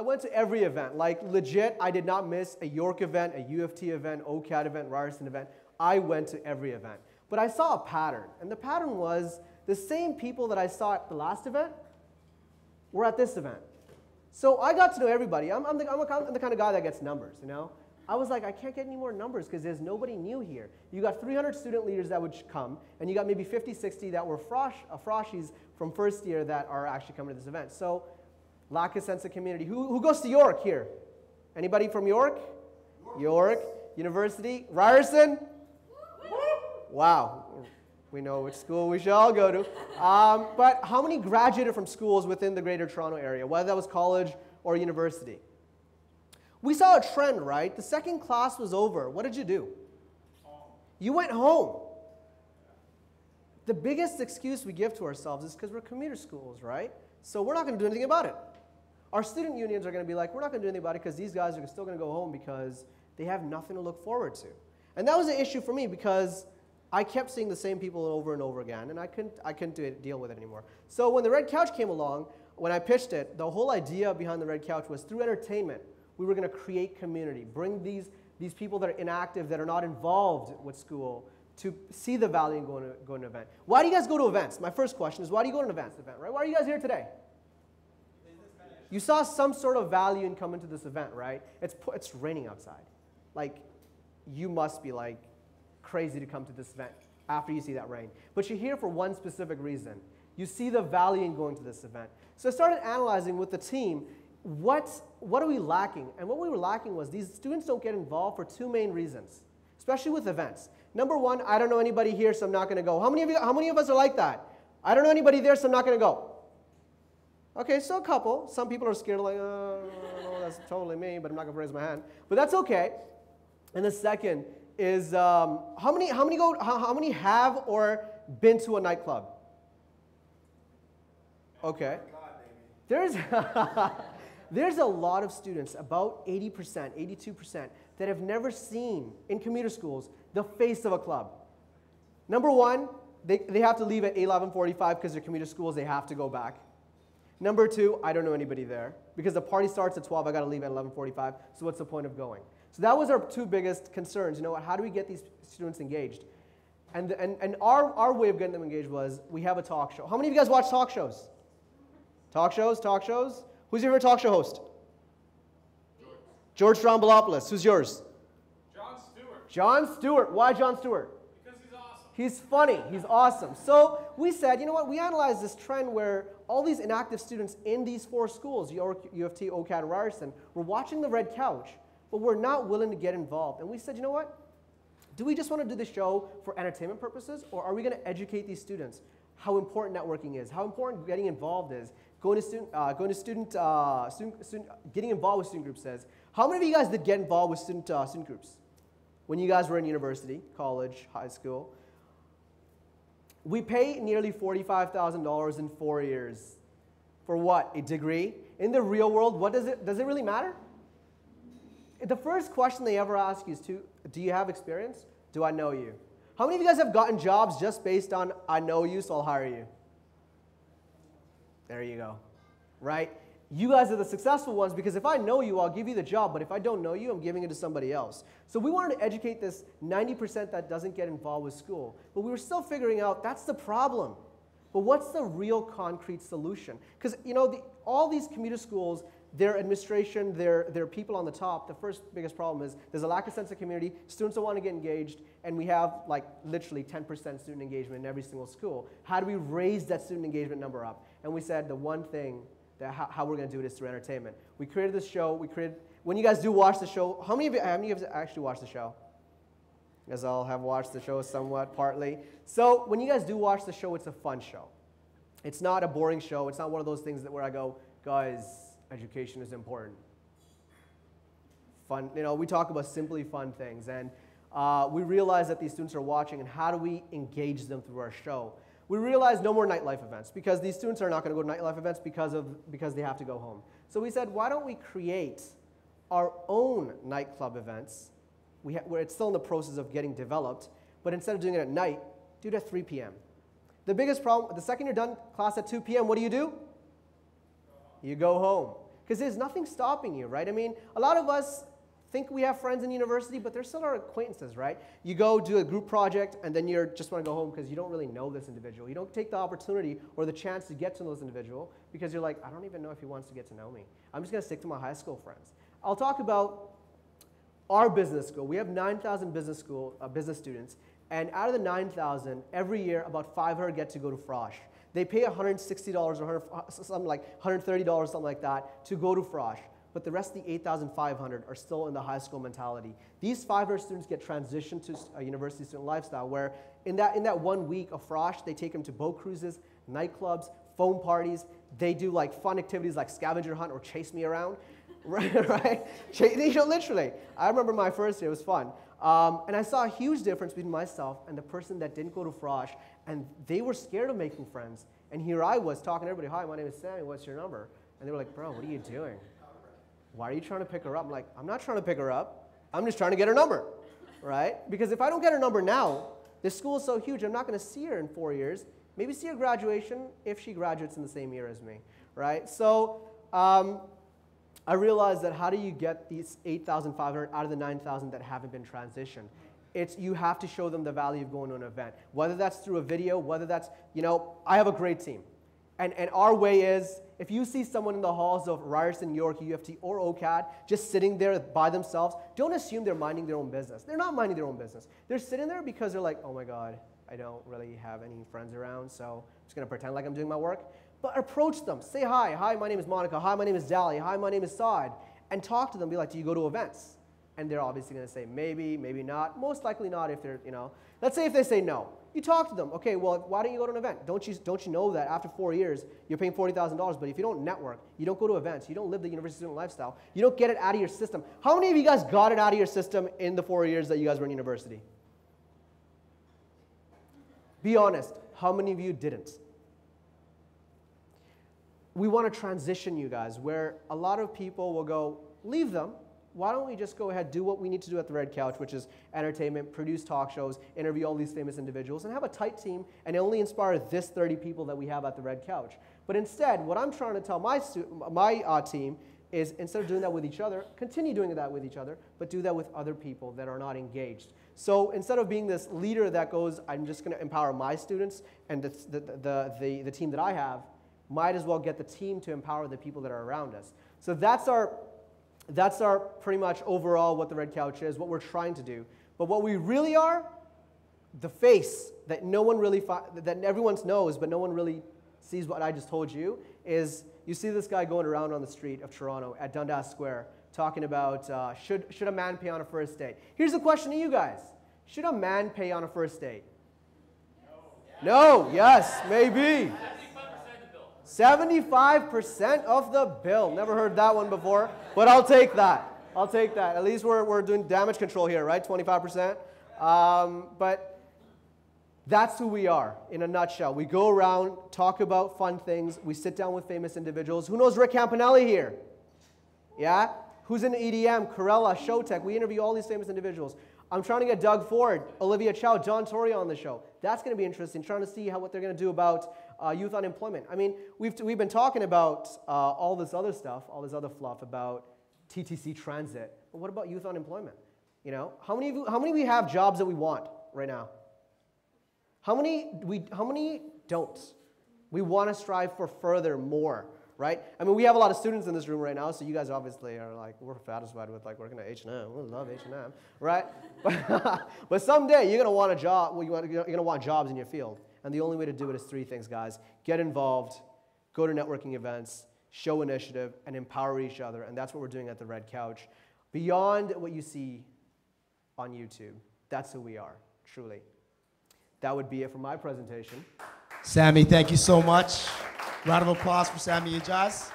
went to every event. Like legit, I did not miss a York event, a U of T event, OCAD event, Ryerson event. I went to every event. But I saw a pattern, and the pattern was the same people that I saw at the last event were at this event. So I got to know everybody. I'm the kind of guy that gets numbers, you know? I was like, I can't get any more numbers because there's nobody new here. You got 300 student leaders that would come, and you got maybe 50, 60 that were froshies from first year that are actually coming to this event. So lack of sense of community. Who goes to York here? Anybody from York? York University. Ryerson? Wow. We know which school we should all go to. But how many graduated from schools within the Greater Toronto area, whether that was college or university? We saw a trend, right? The second class was over. What did you do? You went home. The biggest excuse we give to ourselves is because we're commuter schools, right? So we're not going to do anything about it. Our student unions are going to be like, we're not going to do anything about it because these guys are still going to go home because they have nothing to look forward to. And that was an issue for me because I kept seeing the same people over and over again, and I couldn't deal with it anymore. So when the Red Couch came along, when I pitched it, the whole idea behind the Red Couch was through entertainment, we were going to create community, bring these people that are inactive, that are not involved with school, to see the value in going to an event. Why do you guys go to events? My first question is, why do you go to an event, right? Why are you guys here today? You saw some sort of value in coming to this event, right? It's raining outside. Like, you must be like crazy to come to this event after you see that rain. But you're here for one specific reason. You see the value in going to this event. So I started analyzing with the team, what are we lacking? And what we were lacking was these students don't get involved for two main reasons, especially with events. Number one, I don't know anybody here, so I'm not going to go. How many of us are like that? I don't know anybody there, so I'm not going to go. Okay, so a couple. Some people are scared, like, oh, that's totally me, but I'm not going to raise my hand. But that's okay. And the second is, how many have or been to a nightclub? Okay. There's a lot of students, about 80%, 82%, that have never seen, in commuter schools, the face of a club. Number one, they have to leave at 11:45 because they're commuter schools, they have to go back. Number two, I don't know anybody there. Because the party starts at 12, I got to leave at 11:45, so what's the point of going? So that was our two biggest concerns. You know, how do we get these students engaged? And our way of getting them engaged was, we have a talk show. How many of you guys watch talk shows? Talk shows? Who's your favorite talk show host? George Stroumboulopoulos. Who's yours? Jon Stewart. Jon Stewart. Why Jon Stewart? Because he's awesome. He's funny. He's awesome. So we said, you know what? We analyzed this trend where all these inactive students in these four schools, York, U of T, OCAD, and Ryerson, were watching the Red Couch, but we're not willing to get involved. And we said, you know what? Do we just want to do the show for entertainment purposes, or are we going to educate these students how important networking is, how important getting involved is, getting involved with student groups is. How many of you guys did get involved with student groups when you guys were in university, college, high school? We pay nearly $45,000 in 4 years. For what? A degree? In the real world, does it really matter? The first question they ever ask you is, do you have experience? Do I know you? How many of you guys have gotten jobs just based on, I know you, so I'll hire you? There you go, right? You guys are the successful ones because if I know you, I'll give you the job, but if I don't know you, I'm giving it to somebody else. So we wanted to educate this 90% that doesn't get involved with school, but we were still figuring out that's the problem. But what's the real concrete solution? Because you know, all these commuter schools, their administration, their people on the top, the first biggest problem is there's a lack of sense of community, students don't want to get engaged, and we have like literally 10% student engagement in every single school. How do we raise that student engagement number up? And we said the one thing, how we're going to do it is through entertainment. We created this show. When you guys do watch the show, how many of you have actually watched the show? You guys all have watched the show somewhat, partly. So when you guys do watch the show, it's a fun show. It's not a boring show. It's not one of those things where I go, guys, education is important. Fun, you know, we talk about simply fun things, and we realize that these students are watching, and how do we engage them through our show? We realized no more nightlife events because these students are not going to go to nightlife events because they have to go home. So we said, why don't we create our own nightclub events? It's still in the process of getting developed, but instead of doing it at night, do it at 3 p.m. The biggest problem, the second you're done class at 2 p.m., what do? You go home. Because there's nothing stopping you, right? I mean, a lot of us think we have friends in university, but they're still our acquaintances, right? You go do a group project, and then you just want to go home because you don't really know this individual. You don't take the opportunity or the chance to get to know this individual because you're like, I don't even know if he wants to get to know me. I'm just going to stick to my high school friends. I'll talk about our business school. We have 9,000 business students, and out of the 9,000, every year about 500 get to go to Frosh. They pay $160 or something like $130, something like that, to go to Frosh. But the rest of the 8,500 are still in the high school mentality. These 500 students get transitioned to a university student lifestyle where in that 1 week of Frosh, they take them to boat cruises, nightclubs, phone parties. They do like fun activities like scavenger hunt or chase me around, right? Literally. I remember my first year, it was fun. And I saw a huge difference between myself and the person that didn't go to Frosh, and they were scared of making friends. And here I was talking to everybody, hi, my name is Sammy, what's your number? And they were like, bro, what are you doing? Why are you trying to pick her up? I'm like, I'm not trying to pick her up. I'm just trying to get her number, right? Because if I don't get her number now, this school is so huge, I'm not going to see her in 4 years. Maybe see her graduation if she graduates in the same year as me, right? So I realized that how do you get these 8,500 out of the 9,000 that haven't been transitioned? You have to show them the value of going to an event, whether that's through a video, whether that's, I have a great team. And our way is, if you see someone in the halls of Ryerson, York, UFT, or OCAD just sitting there by themselves, don't assume they're minding their own business. They're not minding their own business. They're sitting there because they're like, oh my God, I don't really have any friends around, so I'm just going to pretend like I'm doing my work. But approach them. Say hi. Hi, my name is Monica. Hi, my name is Dali. Hi, my name is Saad. And talk to them. Be like, do you go to events? And they're obviously going to say maybe, maybe not. Most likely not if they're, Let's say if they say no. You talk to them. Okay, well, why don't you go to an event? Don't you know that after 4 years, you're paying $40,000, but if you don't network, you don't go to events, you don't live the university student lifestyle, you don't get it out of your system. How many of you guys got it out of your system in the 4 years that you guys were in university? Be honest. How many of you didn't? We want to transition you guys where a lot of people will go, leave them. Why don't we just go ahead, do what we need to do at the Red Couch, which is entertainment, produce talk shows, interview all these famous individuals, and have a tight team and only inspire this 30 people that we have at the Red Couch. But instead, what I'm trying to tell my team is instead of doing that with each other, continue doing that with each other, but do that with other people that are not engaged. So instead of being this leader that goes, I'm just going to empower my students and the team that I have, might as well get the team to empower the people that are around us. So that's our pretty much overall what the Red Couch is, what we're trying to do. But what we really are, the face that no one really, that everyone knows, but no one really sees what I just told you, is you see this guy going around on the street of Toronto at Dundas Square talking about should a man pay on a first date? Here's the question to you guys. Should a man pay on a first date? No. Yes, maybe. 75% of the bill. Never heard that one before, but I'll take that. I'll take that. At least we're doing damage control here, right? 25%. But that's who we are in a nutshell. We go around, talk about fun things. We sit down with famous individuals. Who knows Rick Campanelli here? Yeah? Who's in EDM, Corella, Showtech? We interview all these famous individuals. I'm trying to get Doug Ford, Olivia Chow, John Tory on the show. That's going to be interesting, trying to see what they're going to do about youth unemployment. I mean, we've been talking about all this other stuff, all this other fluff about TTC transit. But what about youth unemployment? How many of you have jobs that we want right now? How many don't? We want to strive for further, more, right? I mean, we have a lot of students in this room right now, so you guys obviously are like, we're satisfied with like working at H&M. We love H&M, right? But someday you're going to want a job. Well, you're going to want jobs in your field. And the only way to do it is 3 things, guys. Get involved, go to networking events, show initiative, and empower each other. And that's what we're doing at the Red Couch. Beyond what you see on YouTube, that's who we are, truly. That would be it for my presentation. Sammy, thank you so much. Round of applause for Sammy Ijaz.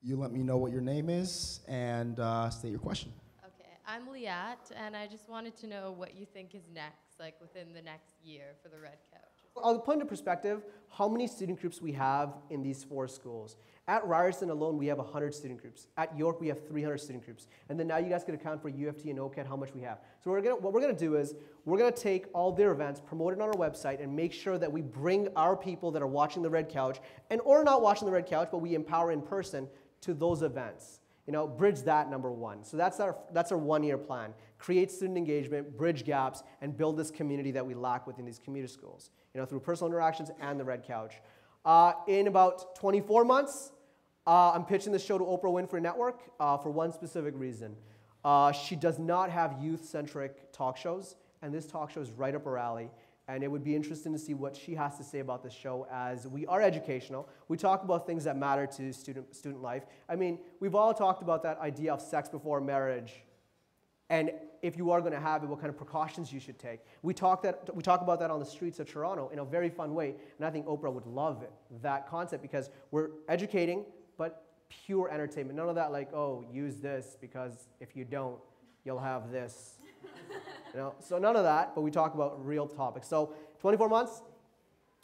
You let me know what your name is and state your question. Okay, I'm Liat, and I just wanted to know what you think is next, like within the next year for the Red Couch. I'll put into perspective how many student groups we have in these 4 schools. At Ryerson alone, we have 100 student groups. At York, we have 300 student groups. And then now you guys can account for UFT and OCAD how much we have. So what we're going to do is we're going to take all their events, promote it on our website, and make sure that we bring our people that are watching the Red Couch, or not watching the Red Couch, but we empower in person, to those events. Bridge that, number one. So that's our 1-year plan. Create student engagement, bridge gaps, and build this community that we lack within these commuter schools, through personal interactions and the Red Couch. In about 24 months, I'm pitching this show to Oprah Winfrey Network for one specific reason. She does not have youth-centric talk shows, and this talk show is right up her alley. And it would be interesting to see what she has to say about this show, as we are educational. We talk about things that matter to student life. I mean, we've all talked about that idea of sex before marriage, and if you are going to have it, what kind of precautions you should take. We talk about that on the streets of Toronto in a very fun way, and I think Oprah would love that concept, because we're educating, but pure entertainment. None of that like, oh, use this, because if you don't, you'll have this. So none of that, but we talk about real topics. So 24 months,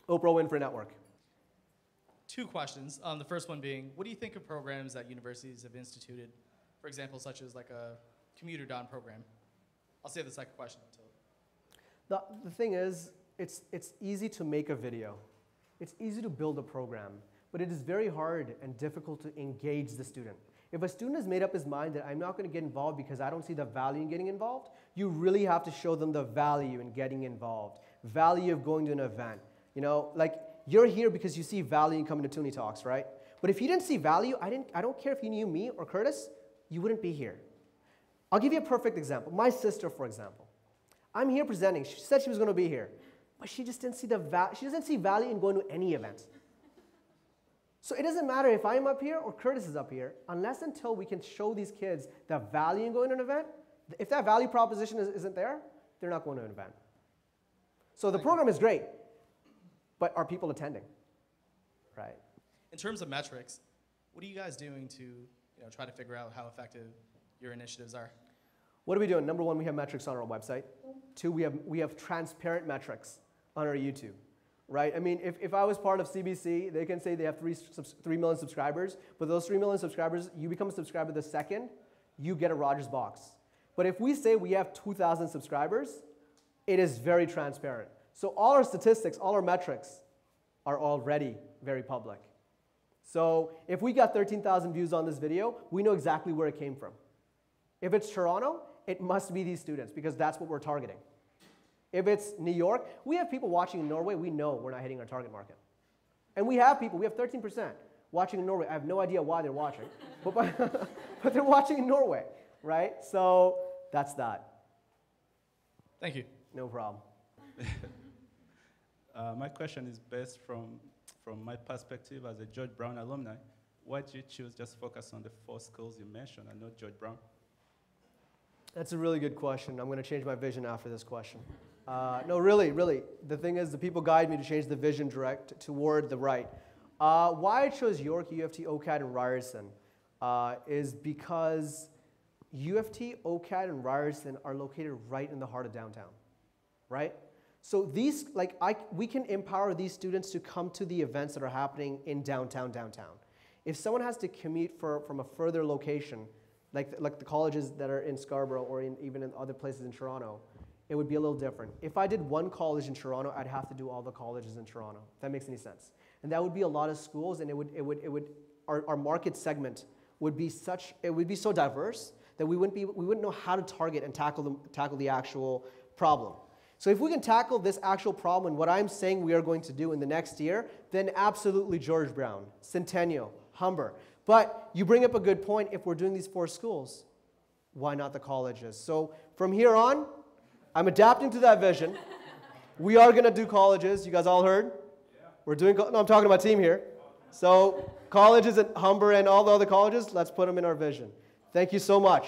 Oprah Winfrey Network. 2 questions. The first one being, what do you think of programs that universities have instituted, for example, such as like a commuter Don program? I'll save the second question until. The thing is, it's easy to make a video. It's easy to build a program, but it is very hard and difficult to engage the student. If a student has made up his mind that I'm not going to get involved because I don't see the value in getting involved, you really have to show them the value in getting involved, value of going to an event. Like you're here because you see value in coming to Tuni Talks, right? But if you didn't see value, I don't care if you knew me or Curtis, you wouldn't be here. I'll give you a perfect example. My sister, for example. I'm here presenting. She said she was going to be here, but she just didn't see she doesn't see value in going to any event. So it doesn't matter if I'm up here or Curtis is up here, unless until we can show these kids the value in going to an event. If that value proposition isn't there, they're not going to an event. So the program is great, but are people attending? Right. In terms of metrics, what are you guys doing to try to figure out how effective your initiatives are? What are we doing? Number one, we have metrics on our website. 2, we have transparent metrics on our YouTube. Right? I mean, if I was part of CBC, they can say they have 3 million subscribers, but those 3 million subscribers, you become a subscriber the second you get a Rogers box. But if we say we have 2,000 subscribers, it is very transparent. So all our statistics, all our metrics are already very public. So if we got 13,000 views on this video, we know exactly where it came from. If it's Toronto, it must be these students, because that's what we're targeting. If it's New York, we have people watching in Norway, we know we're not hitting our target market. And we have 13% watching in Norway. I have no idea why they're watching, but they're watching in Norway, right? So that's that. Thank you. No problem. My question is based from my perspective as a George Brown alumni. Why did you choose just focus on the 4 schools you mentioned and not George Brown? That's a really good question. I'm going to change my vision after this question. No, really. The thing is, the people guide me to change the vision direct toward the right. Why I chose York, UFT, OCAD, and Ryerson is because UFT, OCAD, and Ryerson are located right in the heart of downtown, right? So these, we can empower these students to come to the events that are happening in downtown. If someone has to commute from a further location, like the colleges that are in Scarborough or even in other places in Toronto, it would be a little different. If I did one college in Toronto, I'd have to do all the colleges in Toronto, if that makes any sense. And that would be a lot of schools, and our market segment would be so diverse that we wouldn't know how to target and tackle the actual problem. So if we can tackle this actual problem and what I'm saying we are going to do in the next year, then absolutely George Brown, Centennial, Humber. But you bring up a good point. If we're doing these 4 schools, why not the colleges? So from here on, I'm adapting to that vision. We are going to do colleges. You guys all heard? Yeah. We're doing, no, I'm talking to my team here. So colleges at Humber and all the other colleges, let's put them in our vision. Thank you so much.